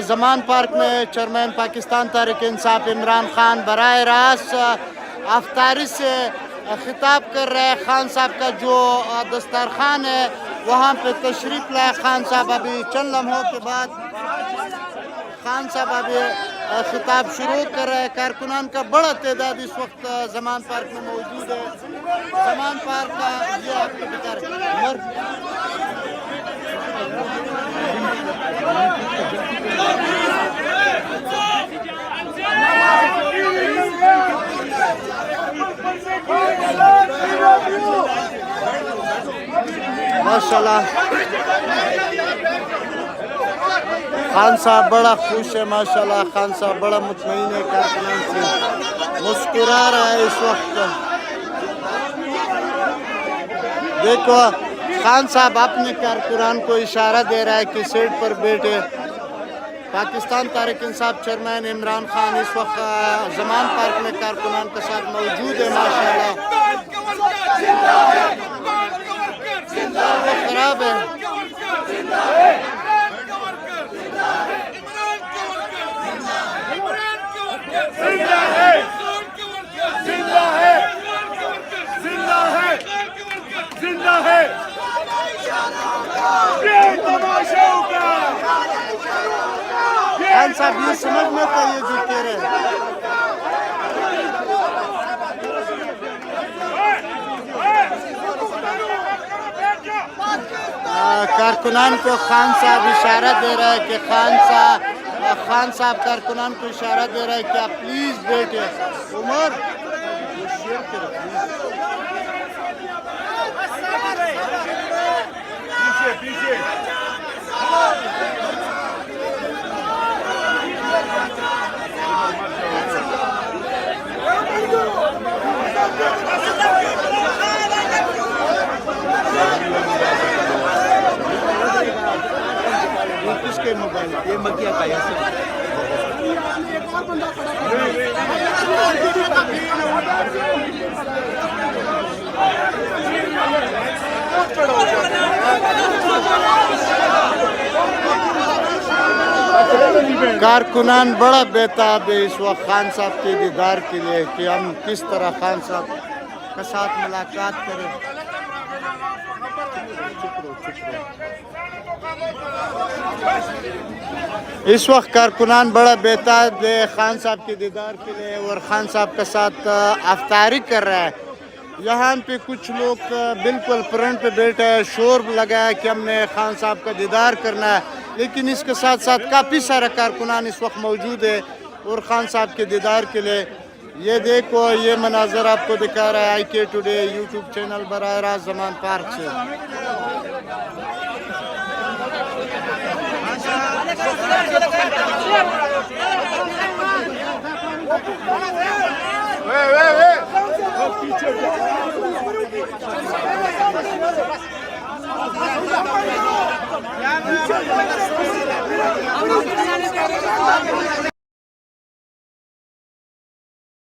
Zaman park में chairman Pakistan Tehreek Insaf Imran Khan बराह रास्त अफ्तारी से खिताब कर रहे हैं। खान साहब का जो दस्तरखान है वहाँ पे तशरीफ़ लाए खान साहब। अभी चंद लम्हों के बाद खान साहब अभी खिताब शुरू कर रहे हैं। कारकुनान का बड़ा तादाद इस वक्त जमान पार्क में मौजूद है। जमान पार्क का ये आपको बता रहे माशाल्लाह खान साहब बड़ा खुश है। माशाल्लाह खान साहब बड़ा मुतमईन है, कारकुनान से मुस्कुरा रहा है इस वक्त। देखो खान साहब अपने कारकुनान को इशारा दे रहा है कि सीट पर बैठे। पाकिस्तान तहरीक इंसाफ चेयरमैन इमरान खान इस वक्त जमान पार्क में कारकुनान के साथ मौजूद है। माशाल्लाह खराब है। खान साहब ये समझ में था ये जो कह रहे हैं। कारकुनान को खान साहब इशारा दे रहा है कि खान साहब कारकुनान को इशारा दे रहा है कि आप प्लीज बैठे। उमर शेयर करो पीछे किसके मोबाइल ये मकिया का कारकुनान बड़ा बेताब है इस वक्त खान साहब के दीदार के लिए कि हम किस तरह खान साहब के साथ मुलाकात करें। इस वक्त कारकुनान बड़ा बेताब है खान साहब के दीदार के लिए और खान साहब के साथ अफ्तारी कर रहा है। यहाँ पे कुछ लोग बिल्कुल फ्रंट पे बैठे हैं, शोर लगाया कि हमने खान साहब का दीदार करना है, लेकिन इसके साथ साथ काफ़ी सारा कारकुनान इस वक्त मौजूद है और खान साहब के दीदार के लिए। ये देखो ये मनाजर आपको दिखा रहा है IK टुडे यूट्यूब चैनल बराह रास्त जमान पार्क से।